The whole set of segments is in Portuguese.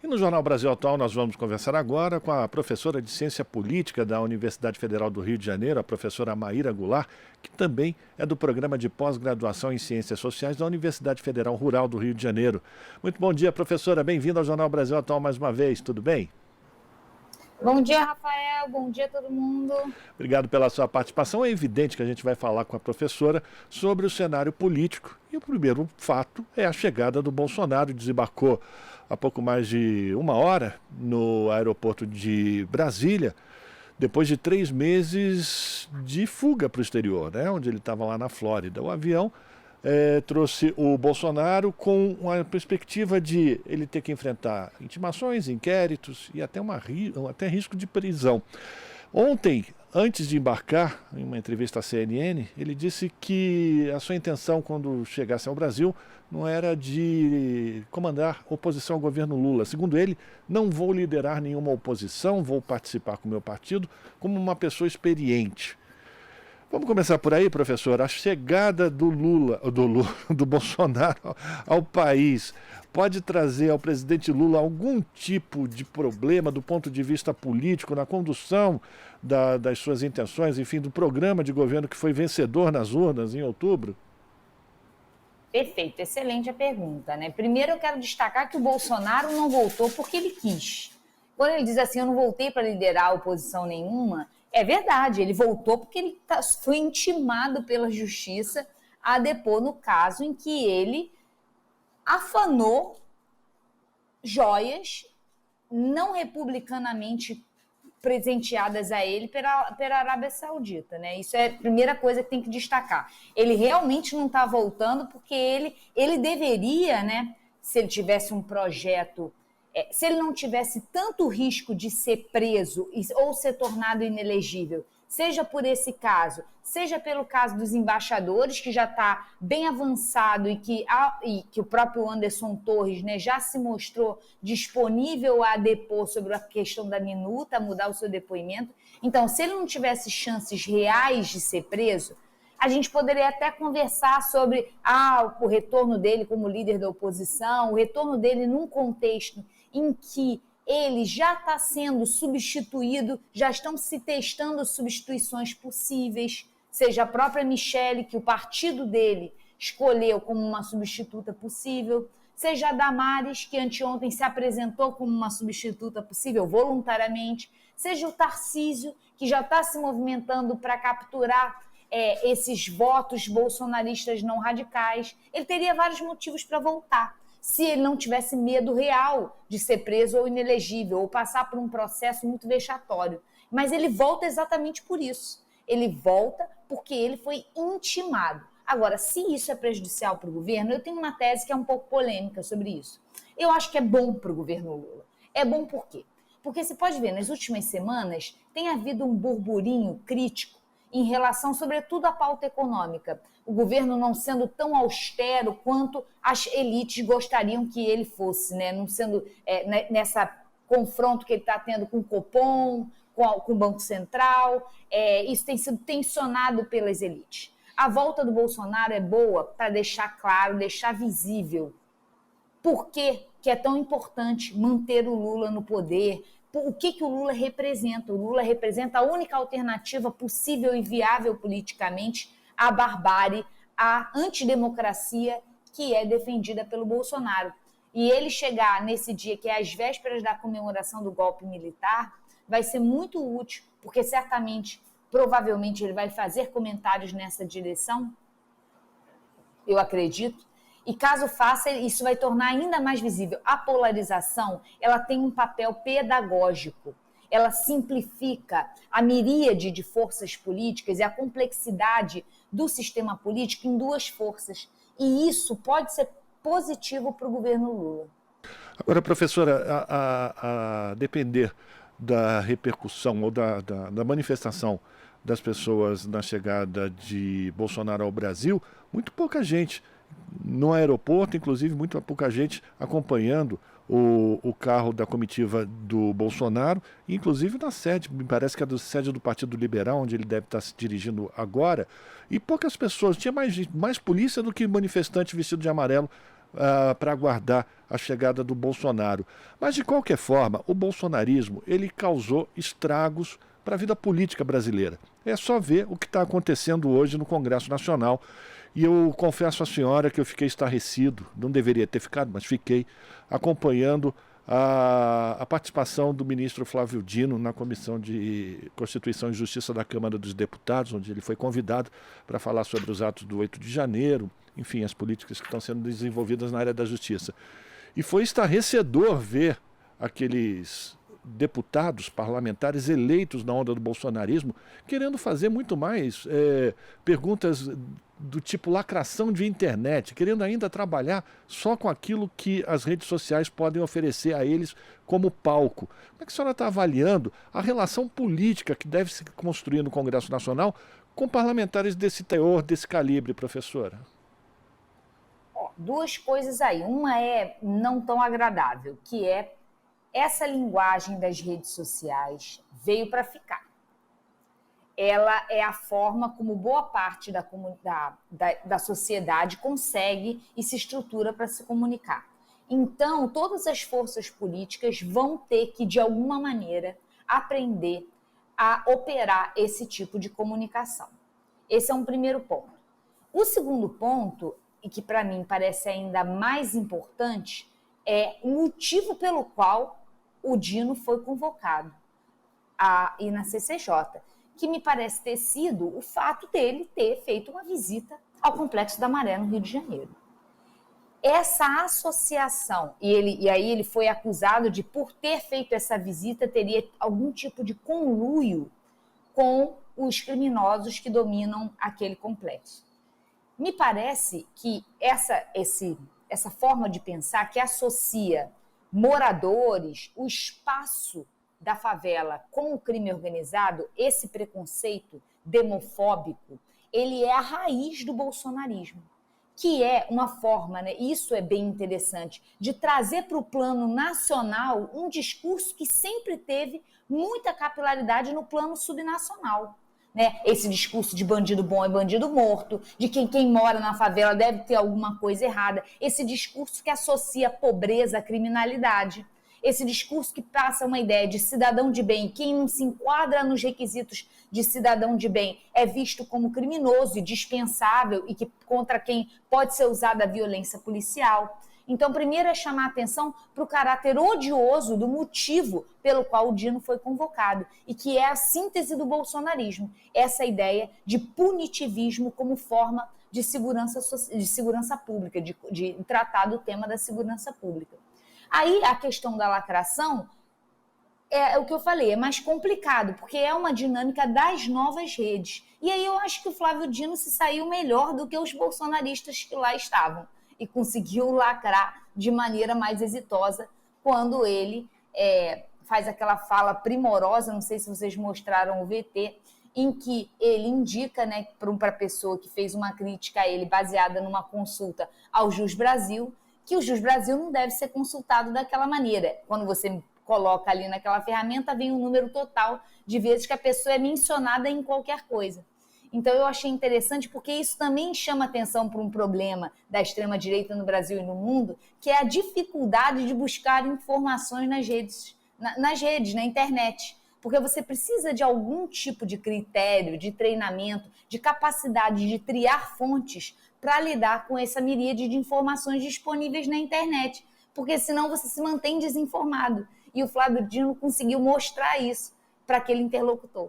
E no Jornal Brasil Atual nós vamos conversar agora com a professora de Ciência Política da Universidade Federal do Rio de Janeiro, a professora Maíra Goulart, que também é do Programa de Pós-Graduação em Ciências Sociais da Universidade Federal Rural do Rio de Janeiro. Muito bom dia, professora. Bem-vinda ao Jornal Brasil Atual mais uma vez. Tudo bem? Bom dia, Rafael. Bom dia a todo mundo. Obrigado pela sua participação. É evidente que a gente vai falar com a professora sobre o cenário político. E o primeiro fato é a chegada do Bolsonaro. Desembarcou há pouco mais de uma hora no aeroporto de Brasília, depois de 3 meses de fuga para o exterior, né? Onde ele estava lá na Flórida. O avião trouxe o Bolsonaro com uma perspectiva de ele ter que enfrentar intimações, inquéritos e até risco de prisão. Ontem, antes de embarcar, em uma entrevista à CNN, ele disse que a sua intenção quando chegasse ao Brasil não era de comandar oposição ao governo Lula. Segundo ele, não vou liderar nenhuma oposição, vou participar com o meu partido como uma pessoa experiente. Vamos começar por aí, professor. A chegada do Bolsonaro ao país pode trazer ao presidente Lula algum tipo de problema do ponto de vista político na condução das suas intenções, enfim, do programa de governo que foi vencedor nas urnas em outubro? Perfeito, excelente a pergunta, né? Primeiro eu quero destacar que o Bolsonaro não voltou porque ele quis. Quando ele diz assim, eu não voltei para liderar oposição nenhuma, é verdade, ele voltou porque ele foi intimado pela justiça a depor no caso em que ele afanou joias não republicanamente presenteadas a ele pela Arábia Saudita, né? Isso é a primeira coisa que tem que destacar. Ele realmente não está voltando porque ele deveria, né? Se ele tivesse um projeto, se ele não tivesse tanto risco de ser preso ou ser tornado inelegível, seja por esse caso, seja pelo caso dos embaixadores, que já está bem avançado e que o próprio Anderson Torres, né, já se mostrou disponível a depor sobre a questão da minuta, a mudar o seu depoimento. Então, se ele não tivesse chances reais de ser preso, a gente poderia até conversar sobre o retorno dele como líder da oposição, o retorno dele num contexto em que ele já está sendo substituído, já estão se testando substituições possíveis, seja a própria Michelle, que o partido dele escolheu como uma substituta possível, seja a Damares, que anteontem se apresentou como uma substituta possível voluntariamente, seja o Tarcísio, que já está se movimentando para capturar esses votos bolsonaristas não radicais. Ele teria vários motivos para voltar, se ele não tivesse medo real de ser preso ou inelegível, ou passar por um processo muito vexatório. Mas ele volta exatamente por isso. Ele volta porque ele foi intimado. Agora, se isso é prejudicial para o governo, eu tenho uma tese que é um pouco polêmica sobre isso. Eu acho que é bom para o governo Lula. É bom por quê? Porque você pode ver, nas últimas semanas, tem havido um burburinho crítico em relação, sobretudo, à pauta econômica. O governo não sendo tão austero quanto as elites gostariam que ele fosse, né? Não sendo nessa confronto que ele está tendo com o Copom, com o Banco Central. Isso tem sido tensionado pelas elites. A volta do Bolsonaro é boa para deixar claro, deixar visível por que é tão importante manter o Lula no poder. O que o Lula representa? O Lula representa a única alternativa possível e viável politicamente à barbárie, à antidemocracia que é defendida pelo Bolsonaro. E ele chegar nesse dia, que é às vésperas da comemoração do golpe militar, vai ser muito útil, porque certamente, provavelmente, ele vai fazer comentários nessa direção, eu acredito. E caso faça, isso vai tornar ainda mais visível. A polarização, ela tem um papel pedagógico. Ela simplifica a miríade de forças políticas e a complexidade do sistema político em 2 forças. E isso pode ser positivo para o governo Lula. Agora, professora, a depender da repercussão ou da manifestação das pessoas na chegada de Bolsonaro ao Brasil, muito pouca gente no aeroporto, inclusive muito pouca gente acompanhando o carro da comitiva do Bolsonaro, inclusive na sede, me parece que é da sede do Partido Liberal, onde ele deve estar se dirigindo agora, e poucas pessoas, tinha mais polícia do que manifestante vestido de amarelo para aguardar a chegada do Bolsonaro. Mas, de qualquer forma, o bolsonarismo ele causou estragos para a vida política brasileira. É só ver o que está acontecendo hoje no Congresso Nacional. E eu confesso à senhora que eu fiquei estarrecido, não deveria ter ficado, mas fiquei, acompanhando a participação do ministro Flávio Dino na Comissão de Constituição e Justiça da Câmara dos Deputados, onde ele foi convidado para falar sobre os atos do 8 de janeiro, enfim, as políticas que estão sendo desenvolvidas na área da justiça. E foi estarrecedor ver aqueles deputados parlamentares eleitos na onda do bolsonarismo querendo fazer muito mais perguntas do tipo lacração de internet, querendo ainda trabalhar só com aquilo que as redes sociais podem oferecer a eles como palco. Como é que a senhora está avaliando a relação política que deve se construir no Congresso Nacional com parlamentares desse teor, desse calibre, professora? Duas coisas aí. Uma é não tão agradável, que é essa linguagem das redes sociais veio para ficar. Ela é a forma como boa parte da sociedade consegue e se estrutura para se comunicar. Então, todas as forças políticas vão ter que, de alguma maneira, aprender a operar esse tipo de comunicação. Esse é um primeiro ponto. O segundo ponto, e que para mim parece ainda mais importante, é o motivo pelo qual o Dino foi convocado e na CCJ, que me parece ter sido o fato dele ter feito uma visita ao Complexo da Maré, no Rio de Janeiro. Essa associação, e aí ele foi acusado de, por ter feito essa visita, teria algum tipo de conluio com os criminosos que dominam aquele complexo. Me parece que essa forma de pensar que associa moradores, o espaço da favela com o crime organizado, esse preconceito demofóbico, ele é a raiz do bolsonarismo, que é uma forma, né, isso é bem interessante, de trazer para o plano nacional um discurso que sempre teve muita capilaridade no plano subnacional. Né? Esse discurso de bandido bom é bandido morto, de quem mora na favela deve ter alguma coisa errada, esse discurso que associa pobreza à criminalidade, esse discurso que passa uma ideia de cidadão de bem, quem não se enquadra nos requisitos de cidadão de bem é visto como criminoso e dispensável e que contra quem pode ser usada a violência policial. Então, primeiro é chamar a atenção para o caráter odioso do motivo pelo qual o Dino foi convocado e que é a síntese do bolsonarismo, essa ideia de punitivismo como forma de segurança pública, de tratar do tema da segurança pública. Aí a questão da lacração é o que eu falei, é mais complicado, porque é uma dinâmica das novas redes. E aí eu acho que o Flávio Dino se saiu melhor do que os bolsonaristas que lá estavam e conseguiu lacrar de maneira mais exitosa quando ele faz aquela fala primorosa, não sei se vocês mostraram o VT, em que ele indica, né, para a pessoa que fez uma crítica a ele baseada numa consulta ao Jus Brasil, que o Jus Brasil não deve ser consultado daquela maneira. Quando você coloca ali naquela ferramenta, vem um número total de vezes que a pessoa é mencionada em qualquer coisa. Então, eu achei interessante porque isso também chama atenção para um problema da extrema-direita no Brasil e no mundo, que é a dificuldade de buscar informações nas redes, na internet. Porque você precisa de algum tipo de critério, de treinamento, de capacidade de triar fontes para lidar com essa miríade de informações disponíveis na internet, porque senão você se mantém desinformado. E o Flávio Dino conseguiu mostrar isso para aquele interlocutor.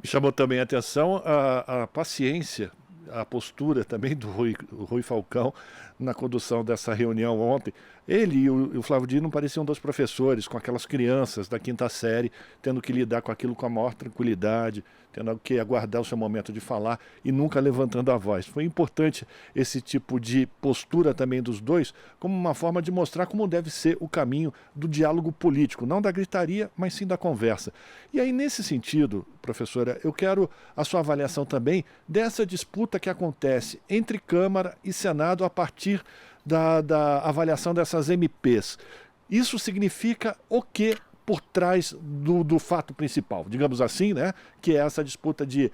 Me chamou também a atenção a paciência, a postura também do Rui Falcão na condução dessa reunião ontem. Ele e o Flávio Dino pareciam dois professores com aquelas crianças da quinta série, tendo que lidar com aquilo com a maior tranquilidade, tendo que aguardar o seu momento de falar e nunca levantando a voz. Foi importante esse tipo de postura também dos dois, como uma forma de mostrar como deve ser o caminho do diálogo político, não da gritaria, mas sim da conversa. E aí, nesse sentido, professora, eu quero a sua avaliação também dessa disputa que acontece entre Câmara e Senado a partir da avaliação dessas MPs. Isso significa o quê por trás do fato principal, digamos assim, né? Que é essa disputa de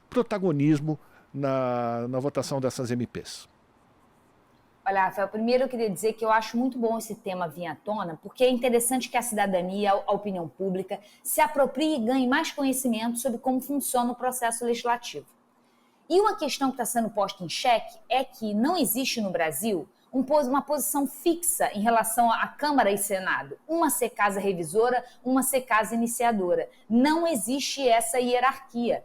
protagonismo na votação dessas MPs? Olha, Rafael, primeiro eu queria dizer que eu acho muito bom esse tema vir à tona, porque é interessante que a cidadania, a opinião pública, se aproprie e ganhe mais conhecimento sobre como funciona o processo legislativo. E uma questão que está sendo posta em xeque é que não existe no Brasil uma posição fixa em relação à Câmara e Senado. Uma ser casa revisora, uma ser casa iniciadora. Não existe essa hierarquia.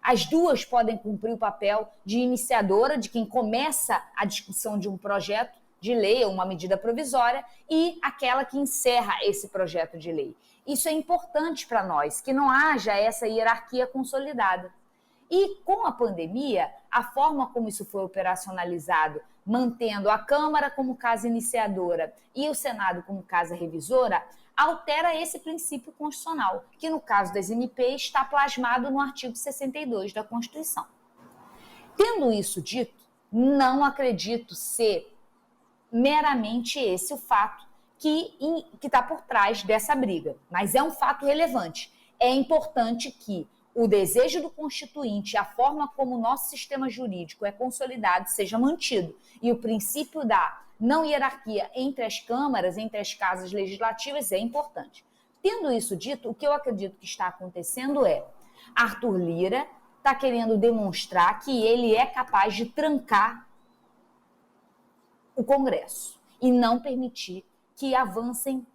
As duas podem cumprir o papel de iniciadora, de quem começa a discussão de um projeto de lei ou uma medida provisória, e aquela que encerra esse projeto de lei. Isso é importante para nós, que não haja essa hierarquia consolidada. E com a pandemia, a forma como isso foi operacionalizado, mantendo a Câmara como casa iniciadora e o Senado como casa revisora, altera esse princípio constitucional, que no caso das MP está plasmado no artigo 62 da Constituição. Tendo isso dito, não acredito ser meramente esse o fato que está por trás dessa briga, mas é um fato relevante. É importante que o desejo do Constituinte, a forma como o nosso sistema jurídico é consolidado, seja mantido. E o princípio da não hierarquia entre as câmaras, entre as casas legislativas, é importante. Tendo isso dito, o que eu acredito que está acontecendo é Arthur Lira está querendo demonstrar que ele é capaz de trancar o Congresso e não permitir que avancem,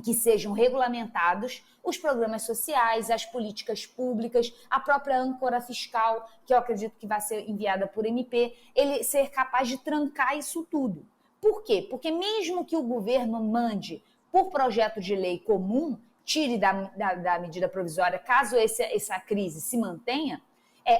que sejam regulamentados os programas sociais, as políticas públicas, a própria âncora fiscal, que eu acredito que vai ser enviada por MP, ele ser capaz de trancar isso tudo. Por quê? Porque mesmo que o governo mande por projeto de lei comum, tire da medida provisória, caso essa crise se mantenha,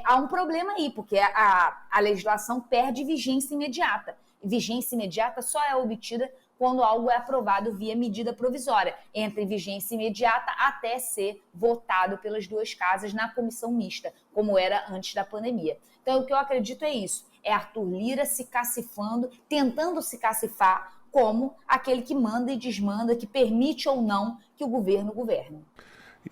há um problema aí, porque a legislação perde vigência imediata. Vigência imediata só é obtida quando algo é aprovado via medida provisória, entre vigência imediata até ser votado pelas duas casas na comissão mista, como era antes da pandemia. Então, o que eu acredito é isso, é Arthur Lira se cacifando, tentando se cacifar como aquele que manda e desmanda, que permite ou não que o governo governe.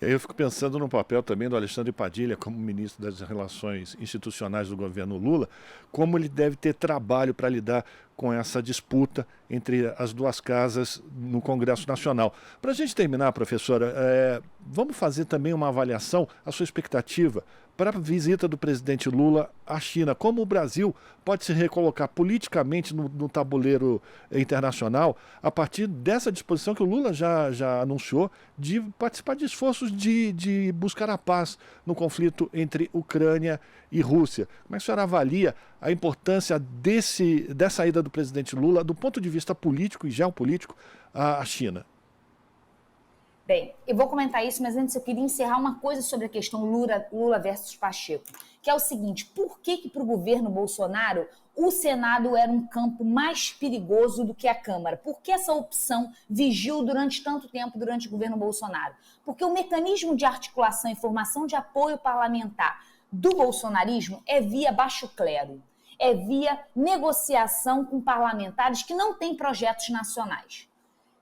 E aí eu fico pensando no papel também do Alexandre Padilha como ministro das Relações Institucionais do governo Lula, como ele deve ter trabalho para lidar com essa disputa entre as duas casas no Congresso Nacional. Para a gente terminar, professora, vamos fazer também uma avaliação, a sua expectativa para a visita do presidente Lula à China. Como o Brasil pode se recolocar politicamente no tabuleiro internacional a partir dessa disposição que o Lula já anunciou de participar de esforços de buscar a paz no conflito entre Ucrânia e Rússia. Como é que a senhora avalia a importância dessa ida do presidente Lula do ponto de vista político e geopolítico à China? Bem, eu vou comentar isso, mas antes eu queria encerrar uma coisa sobre a questão Lula versus Pacheco, que é o seguinte, por que para o governo Bolsonaro o Senado era um campo mais perigoso do que a Câmara? Por que essa opção vigiu durante tanto tempo durante o governo Bolsonaro? Porque o mecanismo de articulação e formação de apoio parlamentar do bolsonarismo é via baixo clero, é via negociação com parlamentares que não têm projetos nacionais.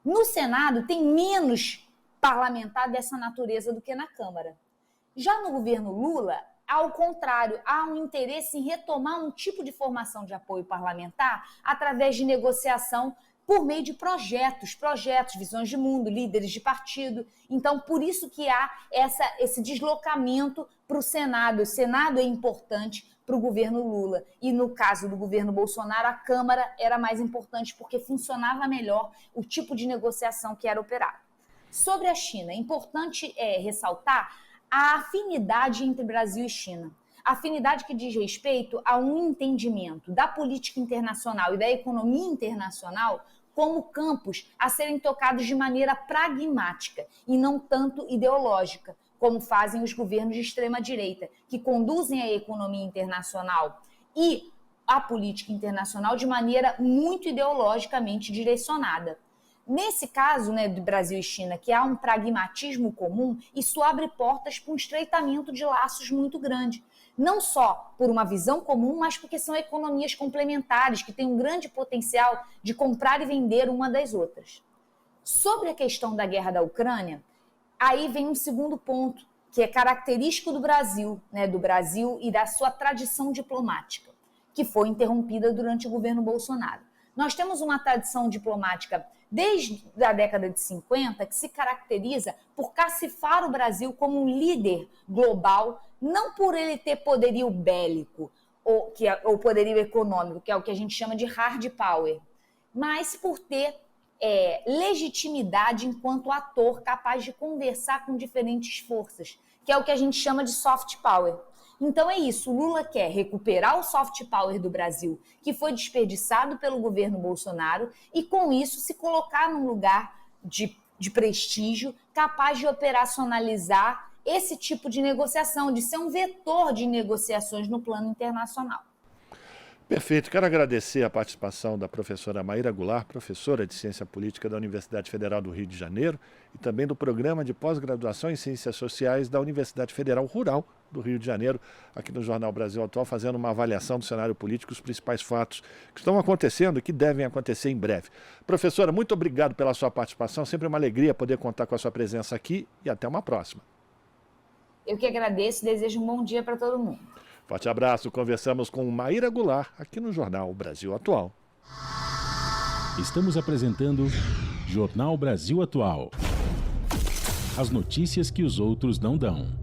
No Senado tem menos parlamentar dessa natureza do que na Câmara. Já no governo Lula, ao contrário, há um interesse em retomar um tipo de formação de apoio parlamentar através de negociação por meio de projetos, visões de mundo, líderes de partido. Então, por isso que há esse deslocamento para o Senado. O Senado é importante para o governo Lula. E no caso do governo Bolsonaro, a Câmara era mais importante porque funcionava melhor o tipo de negociação que era operado. Sobre a China, é importante ressaltar a afinidade entre Brasil e China. A afinidade que diz respeito a um entendimento da política internacional e da economia internacional como campos a serem tocados de maneira pragmática e não tanto ideológica, como fazem os governos de extrema-direita, que conduzem a economia internacional e a política internacional de maneira muito ideologicamente direcionada. Nesse caso, de Brasil e China, que há um pragmatismo comum, isso abre portas para um estreitamento de laços muito grande. Não só por uma visão comum, mas porque são economias complementares, que têm um grande potencial de comprar e vender uma das outras. Sobre a questão da guerra da Ucrânia, aí vem um segundo ponto, que é característico do Brasil e da sua tradição diplomática, que foi interrompida durante o governo Bolsonaro. Nós temos uma tradição diplomática desde a década de 50 que se caracteriza por cacifar o Brasil como um líder global, não por ele ter poderio bélico ou poderio econômico, que é o que a gente chama de hard power, mas por ter legitimidade enquanto ator capaz de conversar com diferentes forças, que é o que a gente chama de soft power. Então é isso, o Lula quer recuperar o soft power do Brasil, que foi desperdiçado pelo governo Bolsonaro, e com isso se colocar num lugar de prestígio, capaz de operacionalizar esse tipo de negociação, de ser um vetor de negociações no plano internacional. Perfeito. Quero agradecer a participação da professora Maíra Goulart, professora de Ciência Política da Universidade Federal do Rio de Janeiro e também do Programa de Pós-Graduação em Ciências Sociais da Universidade Federal Rural do Rio de Janeiro, aqui no Jornal Brasil Atual, fazendo uma avaliação do cenário político, os principais fatos que estão acontecendo e que devem acontecer em breve. Professora, muito obrigado pela sua participação, sempre uma alegria poder contar com a sua presença aqui e até uma próxima. Eu que agradeço e desejo um bom dia para todo mundo. Forte abraço, conversamos com Maíra Goulart aqui no Jornal Brasil Atual. Estamos apresentando Jornal Brasil Atual. As notícias que os outros não dão.